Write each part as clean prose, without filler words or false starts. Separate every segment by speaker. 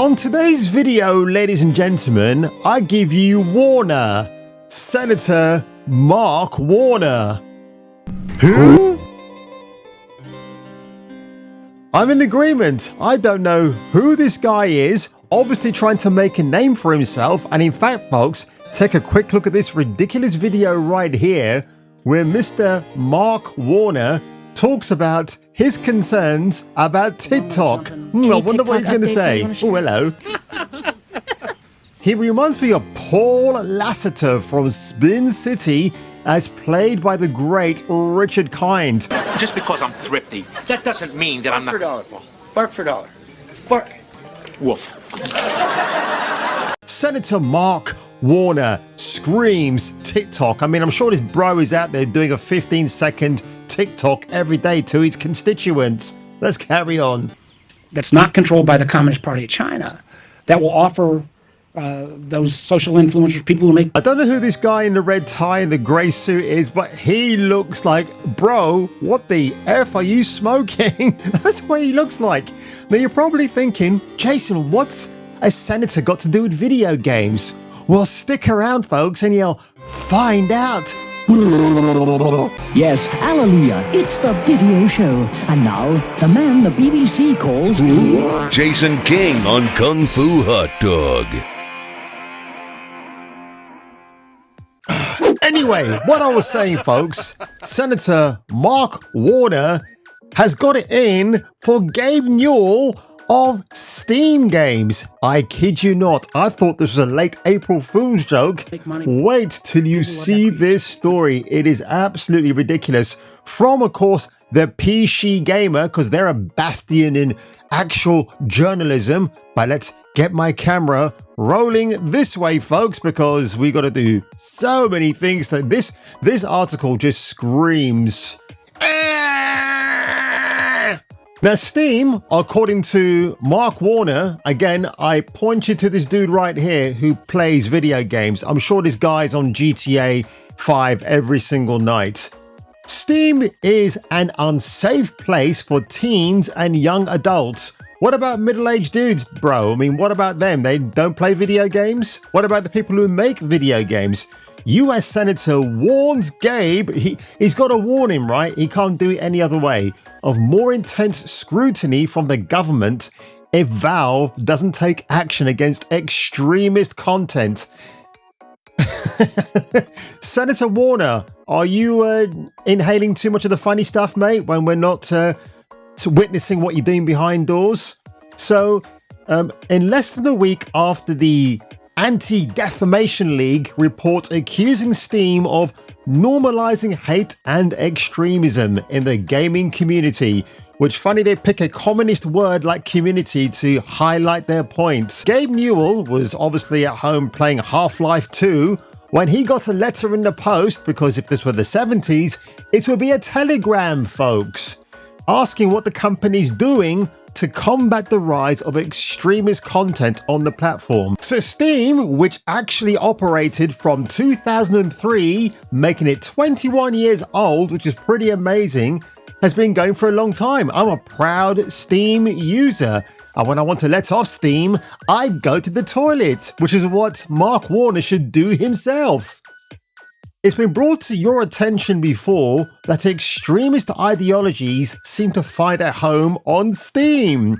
Speaker 1: On today's video, ladies and gentlemen, I give you Warner, Senator Mark Warner. Who? I'm in agreement. I don't know who this guy is, obviously trying to make a name for himself. And in fact, folks, take a quick look at this ridiculous video right here where Mr. Mark Warner talks about his concerns about TikTok. I wonder what he's going to say. Oh, hello. He reminds me of Paul Lasseter from Spin City as played by the great Richard Kind.
Speaker 2: Just because I'm thrifty, that doesn't mean that I'm not...
Speaker 3: Bark for $1, Paul. Bark for $1. Bark.
Speaker 2: Woof.
Speaker 1: Senator Mark Warner screams TikTok. I mean, I'm sure this bro is out there doing a 15-second TikTok every day to his constituents. Let's carry on.
Speaker 4: That's not controlled by the Communist Party of China, that will offer those social influencers, people who make...
Speaker 1: I don't know who this guy in the red tie and the grey suit is, but he looks like, bro, what the F are you smoking? That's what he looks like. Now you're probably thinking, Jason, what's a senator got to do with video games? Well, stick around, folks, and you'll find out.
Speaker 5: Yes, hallelujah, it's the video show. And now, the man the BBC calls...
Speaker 6: Jason King on Kung Fu Hot Dog.
Speaker 1: Anyway, what I was saying, folks, Senator Mark Warner has got it in for Gabe Newell of Steam Games. I kid you not. I thought this was a late April Fool's joke. Wait till you see this story. It is absolutely ridiculous. From, of course, the PC Gamer, because they're a bastion in actual journalism. But let's get my camera rolling this way, folks, because we got to do so many things. That this article just screams. Now, Steam, according to Mark Warner, again, I point you to this dude right here who plays video games. I'm sure this guy's on GTA 5 every single night. Steam is an unsafe place for teens and young adults. What about middle-aged dudes, bro? I mean, what about them? They don't play video games? What about the people who make video games? US Senator warns Gabe, he's got to warn him, right? He can't do it any other way, of more intense scrutiny from the government if Valve doesn't take action against extremist content. Senator Warner, are you inhaling too much of the funny stuff, mate, when we're not witnessing what you're doing behind doors? So, in less than a week after the Anti-Defamation League report accusing Steam of normalizing hate and extremism in the gaming community, which funny they pick a communist word like community to highlight their point. Gabe Newell was obviously at home playing Half-Life 2 when he got a letter in the post, because if this were the 70s, it would be a telegram, folks, asking what the company's doing to combat the rise of extremist content on the platform. So Steam, which actually operated from 2003, making it 21 years old, which is pretty amazing, has been going for a long time. I'm a proud Steam user. And when I want to let off steam, I go to the toilet, which is what Mark Warner should do himself. It's been brought to your attention before that extremist ideologies seem to find a home on Steam.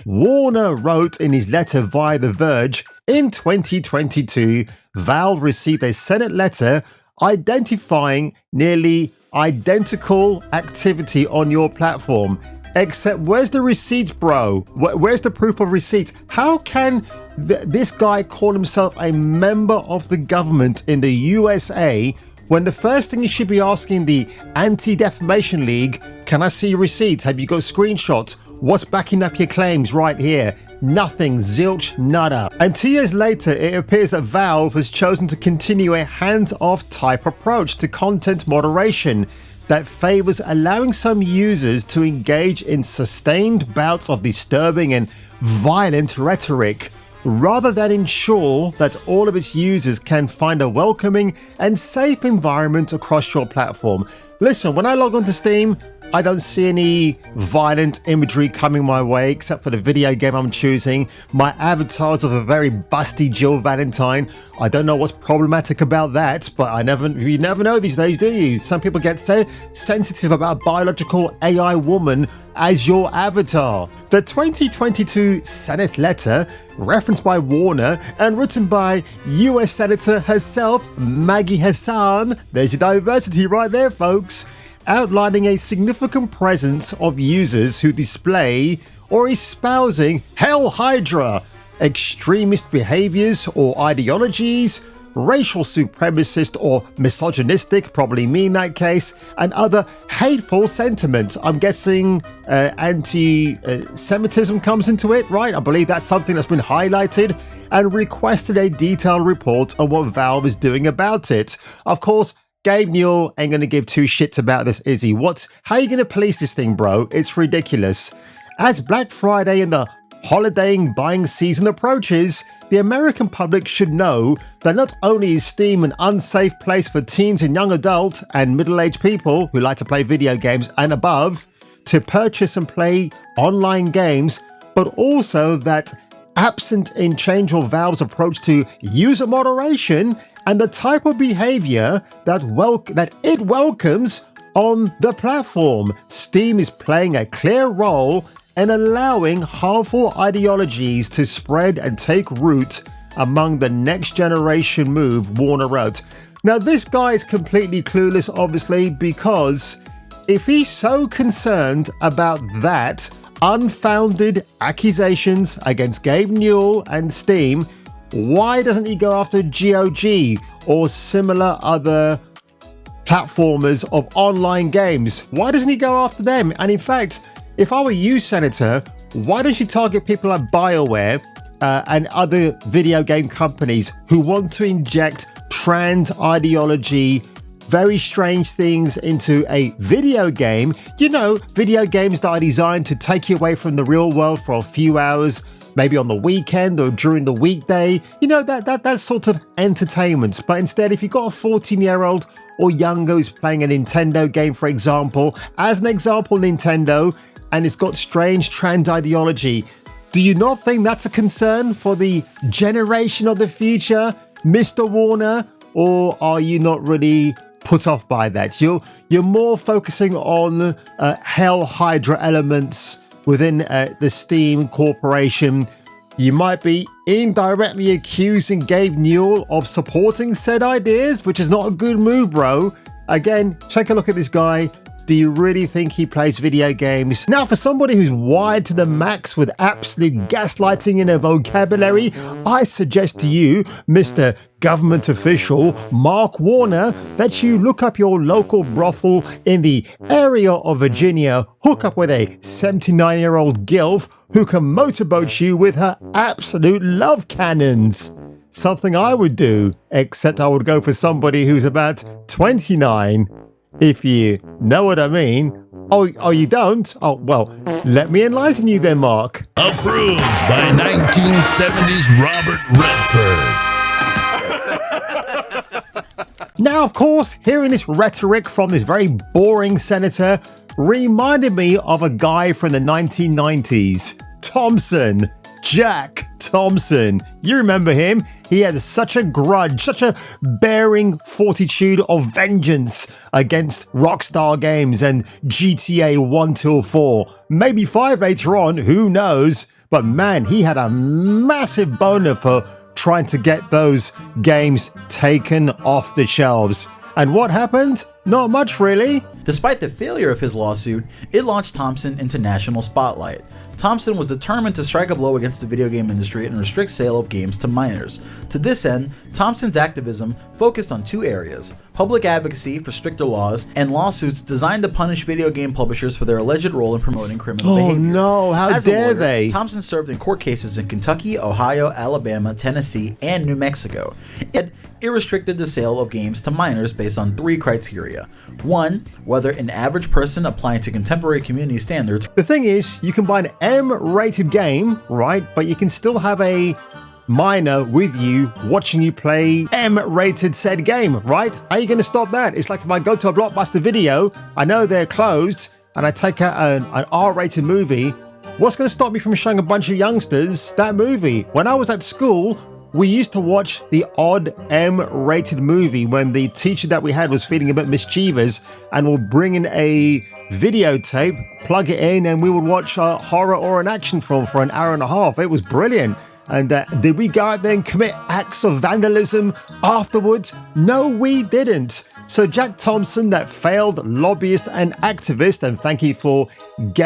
Speaker 1: Warner wrote in his letter via The Verge, in 2022, Valve received a Senate letter identifying nearly identical activity on your platform. Except, where's the receipts, bro? Where's the proof of receipts? How can this guy call himself a member of the government in the USA when the first thing you should be asking the Anti-Defamation League, can I see receipts? Have you got screenshots? What's backing up your claims right here? Nothing, zilch, nada. And 2 years later, it appears that Valve has chosen to continue a hands-off type approach to content moderation that favors allowing some users to engage in sustained bouts of disturbing and violent rhetoric, rather than ensure that all of its users can find a welcoming and safe environment across your platform. Listen, when I log onto Steam, I don't see any violent imagery coming my way except for the video game I'm choosing. My avatar's of a very busty Jill Valentine. I don't know what's problematic about that, but you never know these days, do you? Some people get so sensitive about biological AI woman as your avatar. The 2022 Senate letter, referenced by Warner and written by US Senator herself, Maggie Hassan, there's your diversity right there, folks, outlining a significant presence of users who display or espousing Hell Hydra, extremist behaviors or ideologies, racial supremacist or misogynistic, probably me in that case, and other hateful sentiments. I'm guessing anti-Semitism comes into it, right? I believe that's something that's been highlighted and requested a detailed report on what Valve is doing about it. Of course, Gabe Newell ain't gonna give two shits about this, is he? How are you gonna police this thing, bro? It's ridiculous. As Black Friday and the holidaying buying season approaches, the American public should know that not only is Steam an unsafe place for teens and young adult and middle-aged people who like to play video games and above to purchase and play online games, but also that absent in change or Valve's approach to user moderation and the type of behavior that it welcomes on the platform, Steam is playing a clear role in allowing harmful ideologies to spread and take root among the next generation move, Warner wrote. Now, this guy is completely clueless, obviously, because if he's so concerned about that unfounded accusations against Gabe Newell and Steam, why doesn't he go after GOG or similar other platformers of online games? Why doesn't he go after them? And in fact, if I were you, Senator, why don't you target people like BioWare and other video game companies who want to inject trans ideology, very strange things into a video game? You know, video games that are designed to take you away from the real world for a few hours, maybe on the weekend or during the weekday, you know, that sort of entertainment. But instead, if you've got a 14-year-old or younger who's playing a Nintendo game, for example, as an example, Nintendo, and it's got strange trans ideology, do you not think that's a concern for the generation of the future, Mr. Warner? Or are you not really put off by that? You're more focusing on Hell Hydra elements within the Steam Corporation. You might be indirectly accusing Gabe Newell of supporting said ideas, which is not a good move, bro. Again, take a look at this guy. Do you really think he plays video games? Now, for somebody who's wired to the max with absolute gaslighting in their vocabulary, I suggest to you, Mr. Government Official Mark Warner, that you look up your local brothel in the area of Virginia, hook up with a 79-year-old gilf who can motorboat you with her absolute love cannons. Something I would do, except I would go for somebody who's about 29. If you know what I mean. Oh, you don't? Oh, well, let me enlighten you then, Mark.
Speaker 6: Approved by 1970s Robert Redford.
Speaker 1: Now, of course, hearing this rhetoric from this very boring senator reminded me of a guy from the 1990s, Thompson, Jack Thompson. You remember him? He had such a grudge, such a bearing fortitude of vengeance against Rockstar Games and GTA 1 till 4. Maybe 5 later on, who knows? But man, he had a massive boner for trying to get those games taken off the shelves. And what happened? Not much, really.
Speaker 7: Despite the failure of his lawsuit, it launched Thompson into national spotlight. Thompson was determined to strike a blow against the video game industry and restrict sale of games to minors. To this end, Thompson's activism focused on 2 areas: public advocacy for stricter laws and lawsuits designed to punish video game publishers for their alleged role in promoting criminal behavior.
Speaker 1: Oh no, how dare they!
Speaker 7: Thompson served in court cases in Kentucky, Ohio, Alabama, Tennessee, and New Mexico. It restricted the sale of games to minors based on 3 criteria. 1, whether an average person applying to contemporary community standards.
Speaker 1: The thing is, you can buy an M-rated game, right? But you can still have a minor with you watching you play M-rated said game, right? How are you going to stop that? It's like if I go to a Blockbuster Video, I know they're closed, and I take out an R-rated movie, what's going to stop me from showing a bunch of youngsters that movie? When I was at school, we used to watch the odd M-rated movie when the teacher that we had was feeling a bit mischievous, and we'll bring in a videotape, plug it in, and we would watch a horror or an action film for an hour and a half. It was brilliant. And did we go out there and commit acts of vandalism afterwards? No, we didn't. So Jack Thompson, that failed lobbyist and activist, and thank you for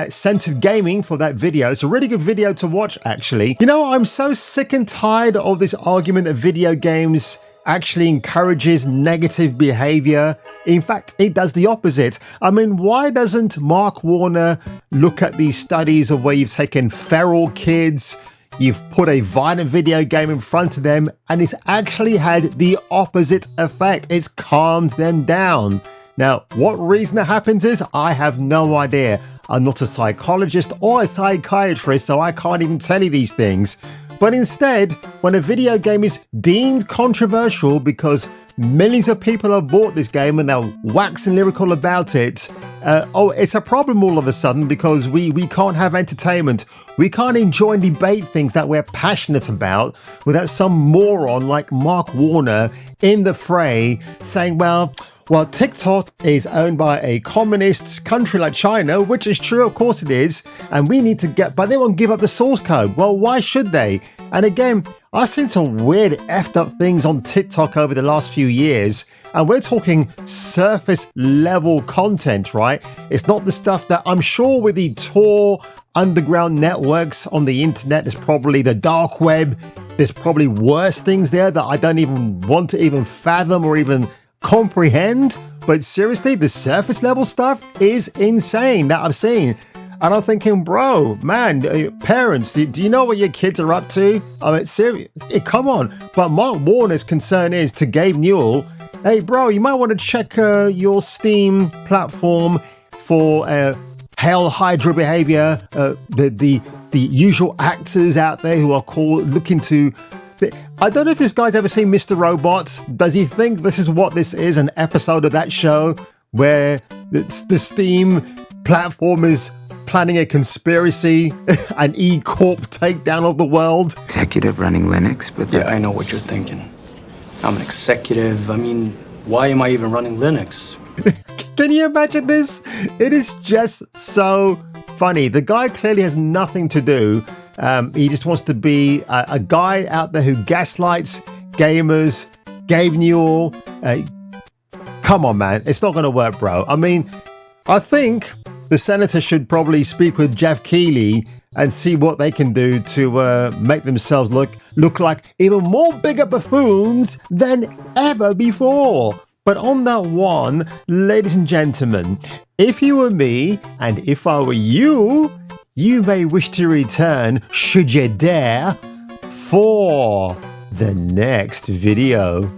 Speaker 1: Centered Gaming for that video. It's a really good video to watch, actually. You know, I'm so sick and tired of this argument that video games actually encourages negative behavior. In fact, it does the opposite. I mean, why doesn't Mark Warner look at these studies of where you've taken feral kids, you've put a violent video game in front of them, and it's actually had the opposite effect. It's calmed them down. Now, what reason that happens is, I have no idea. I'm not a psychologist or a psychiatrist, so I can't even tell you these things. But instead, when a video game is deemed controversial because millions of people have bought this game and they're waxing lyrical about it, it's a problem all of a sudden because we can't have entertainment. We can't enjoy and debate things that we're passionate about without some moron like Mark Warner in the fray saying, well, TikTok is owned by a communist country like China, which is true, of course it is, and we need to but they won't give up the source code. Well, why should they? And again, I've seen some weird effed up things on TikTok over the last few years, and we're talking surface level content, right? It's not the stuff that I'm sure with the Tor underground networks on the internet, there's probably the dark web, there's probably worse things there that I don't even want to even fathom or even comprehend. But seriously, the surface level stuff is insane that I've seen. And I'm thinking, bro, man, parents, do you know what your kids are up to? I mean, seriously, come on. But Mark Warner's concern is to Gabe Newell, hey, bro, you might want to check your Steam platform for Hail Hydra behavior, the usual actors out there who are looking to... I don't know if this guy's ever seen Mr. Robot. Does he think this is what this is, an episode of that show where the Steam platform is planning a conspiracy, an E-Corp takedown of the world?
Speaker 8: Executive running Linux, but
Speaker 3: Yeah, I know what you're thinking. I'm an executive. I mean, why am I even running Linux?
Speaker 1: Can you imagine this? It is just so funny. The guy clearly has nothing to do. He just wants to be a guy out there who gaslights gamers. Gabe Newell. Come on, man. It's not going to work, bro. I mean, I think the senator should probably speak with Jeff Keighley and see what they can do to make themselves look like even more bigger buffoons than ever before. But on that one, ladies and gentlemen, if you were me and if I were you, you may wish to return, should you dare, for the next video.